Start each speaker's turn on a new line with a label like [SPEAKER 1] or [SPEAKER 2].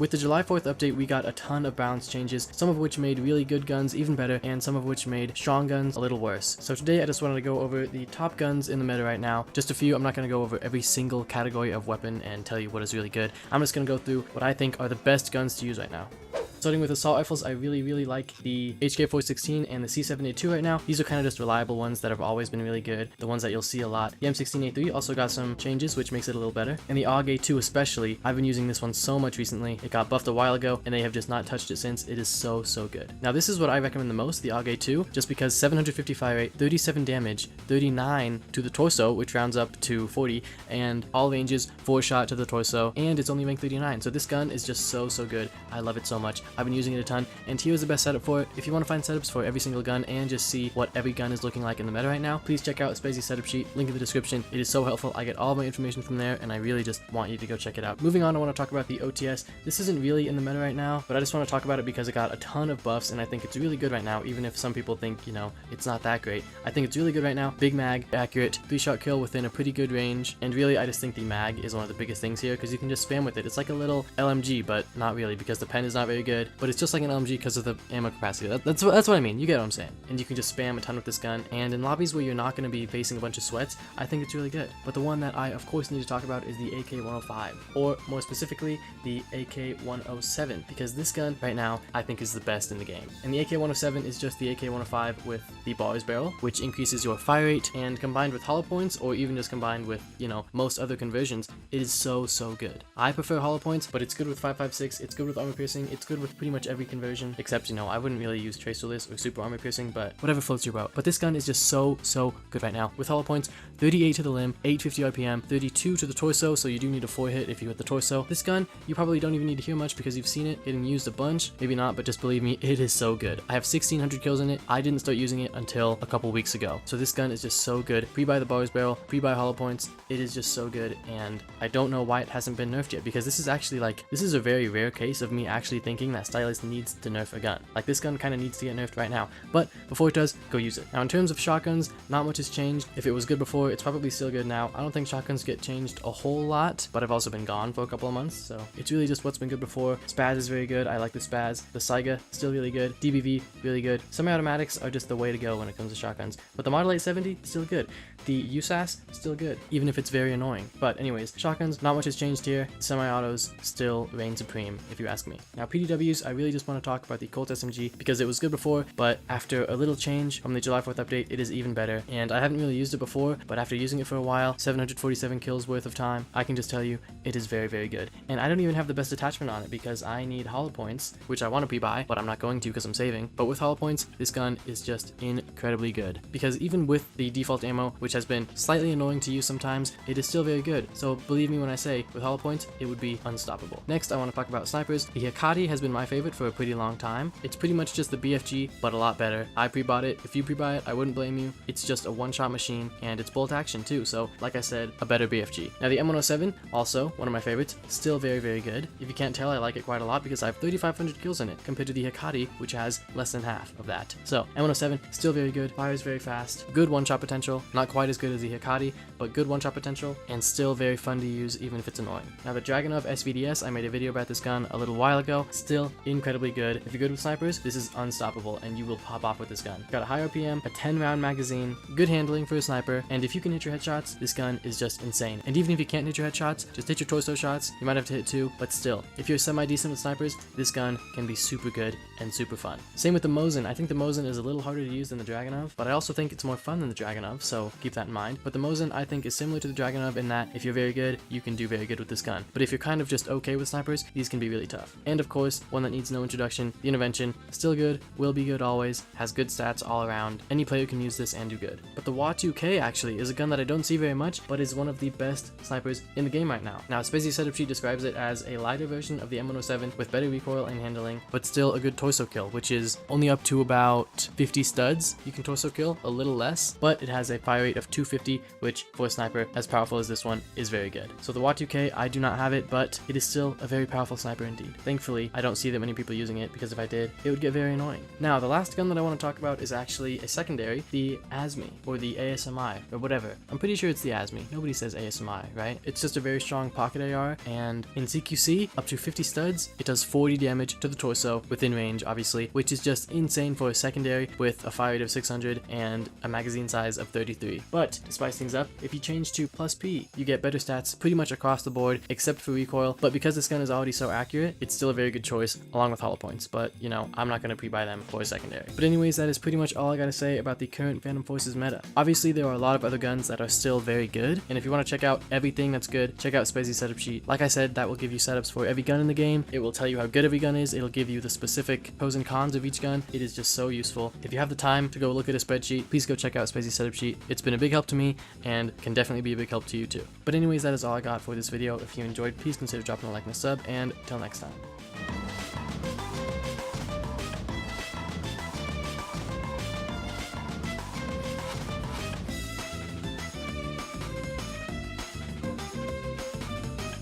[SPEAKER 1] With the July 4th update, we got a ton of balance changes, some of which made really good guns even better, and some of which made strong guns a little worse. So today I just wanted to go over the top guns in the meta right now. Just a few. I'm not going to go over every single category of weapon and tell you what is really good. I'm just going to go through what I think are the best guns to use right now. Starting with assault rifles, I really like the HK416 and the C782 right now. These are kind of just reliable ones that have always been really good, the ones that you'll see a lot. The M16A3 also got some changes, which makes it a little better. And the AUG A2 especially, I've been using this one so much recently. It got buffed a while ago, and they have just not touched it since. It is so good. Now this is what I recommend the most, the AUG A2, just because 750 fire rate, 37 damage, 39 to the torso, which rounds up to 40, and all ranges, 4 shot to the torso, and it's only rank 39. So this gun is just so good. I love it so much. I've been using it a ton, and here is the best setup for it. If you want to find setups for every single gun and just see what every gun is looking like in the meta right now, please check out Spezi setup sheet, link in the description. It is so helpful. I get all of my information from there, and I really just want you to go check it out. Moving on, I want to talk about the OTS. This isn't really in the meta right now, but I just want to talk about it because it got a ton of buffs, and I think it's really good right now, even if some people think, you know, it's not that great. I think it's really good right now. Big mag, accurate, 3-shot kill within a pretty good range, and really I just think the mag is one of the biggest things here because you can just spam with it. It's like a little LMG, but not really because the pen is not very good, but it's just like an LMG because of the ammo capacity. That's what I mean. You get what I'm saying. And you can just spam a ton with this gun, and in lobbies where you're not going to be facing a bunch of sweats, I think it's really good. But the one that I of course need to talk about is the AK-105, or more specifically the AK-107, because this gun right now I think is the best in the game. And the AK-107 is just the AK-105 with the bars barrel, which increases your fire rate, and combined with hollow points, or even just combined with, you know, most other conversions, it is so good. I prefer hollow points, but it's good with 5.56, it's good with armor piercing, it's good with pretty much every conversion, except, you know, I wouldn't really use tracerless or super armor piercing, but whatever floats your boat. But this gun is just so good right now. With hollow points, 38 to the limb, 850 RPM, 32 to the torso, so you do need a 4-hit if you hit the torso. This gun, you probably don't even need to hear much because you've seen it getting used a bunch. Maybe not, but just believe me, it is so good. I have 1600 kills in it. I didn't start using it until a couple weeks ago. So this gun is just so good. Pre-buy the bars barrel, pre-buy hollow points. It is just so good, and I don't know why it hasn't been nerfed yet, because this is actually like, this is a very rare case of me actually thinking that stylis needs to nerf a gun. Like, this gun kind of needs to get nerfed right now, but before it does, go use it. Now in terms of shotguns, not much has changed. If it was good before, it's probably still good now. I don't think shotguns get changed a whole lot, but I've also been gone for a couple of months, so it's really just what's been good before. Spaz is very good. I like the Spaz. The Saiga, still really good. DBV, really good. Semi-automatics are just the way to go when it comes to shotguns, but the Model 870, still good. The USAS, still good, even if it's very annoying. But anyways, shotguns, not much has changed here. Semi-autos still reign supreme, if you ask me. Now PDWs, I really just want to talk about the COLT SMG because it was good before, but after a little change from the July 4th update, it is even better. And I haven't really used it before, but after using it for a while, 747 kills worth of time, I can just tell you, it is very good. And I don't even have the best attachment on it because I need hollow points, which I want to pre-buy, but I'm not going to because I'm saving. But with hollow points, this gun is just incredibly good, because even with the default ammo, which has been slightly annoying to use sometimes, it is still very good. So believe me when I say, with hollow points, it would be unstoppable. Next, I want to talk about snipers. The Hikari has been my favorite for a pretty long time. It's pretty much just the BFG, but a lot better. I pre-bought it. If you pre-buy it, I wouldn't blame you. It's just a one-shot machine, and it's bolt action too, so like I said, a better BFG. Now the M107, also one of my favorites, still very good. If you can't tell, I like it quite a lot because I have 3,500 kills in it, compared to the Hikari, which has less than half of that. So M107, still very good, fires very fast, good one-shot potential, not quite as good as the Hikari, but good one-shot potential, and still very fun to use even if it's annoying. Now the Dragunov SVDS, I made a video about this gun a little while ago, still incredibly good. If you're good with snipers, this is unstoppable, and you will pop off with this gun. Got a high RPM, a 10-round magazine, good handling for a sniper, and if you can hit your headshots, this gun is just insane. And even if you can't hit your headshots, just hit your torso shots. You might have to hit 2, but still, if you're semi-decent with snipers, this gun can be super good and super fun. Same with the Mosin. I think the Mosin is a little harder to use than the Dragunov, but I also think it's more fun than the Dragunov, so keep that in mind. But the Mosin, I think, is similar to the Dragunov in that if you're very good, you can do very good with this gun. But if you're kind of just okay with snipers, these can be really tough. And of course, one that needs no introduction, the Intervention, still good, will be good always, has good stats all around. Any player can use this and do good. But the WA2K actually is a gun that I don't see very much, but is one of the best snipers in the game right now. Now, Spezi setup sheet describes it as a lighter version of the M107 with better recoil and handling, but still a good torso kill, which is only up to about 50 studs. You can torso kill a little less, but it has a fire rate of 250, which for a sniper as powerful as this one is very good. So the WA2K, I do not have it, but it is still a very powerful sniper indeed. Thankfully, I don't see that many people using it, because if I did, it would get very annoying. Now, the last gun that I want to talk about is actually a secondary, the ASMI, or the ASMI, or whatever. I'm pretty sure it's the ASMI. Nobody says ASMI, right? It's just a very strong pocket AR, and in CQC, up to 50 studs, it does 40 damage to the torso, within range, obviously, which is just insane for a secondary with a fire rate of 600 and a magazine size of 33. But, to spice things up, if you change to +P, you get better stats pretty much across the board, except for recoil, but because this gun is already so accurate, it's still a very good choice, along with hollow points, but, you know, I'm not going to pre-buy them for a secondary. But anyways, that is pretty much all I gotta say about the current Phantom Forces meta. Obviously, there are a lot of other guns that are still very good, and if you want to check out everything that's good, check out Spezi setup sheet. Like I said, that will give you setups for every gun in the game. It will tell you how good every gun is. It'll give you the specific pros and cons of each gun. It is just so useful. If you have the time to go look at a spreadsheet, please go check out Spezi setup sheet. It's been a big help to me and can definitely be a big help to you too. But anyways, that is all I got for this video. If you enjoyed, please consider dropping a like and a sub, and until next time.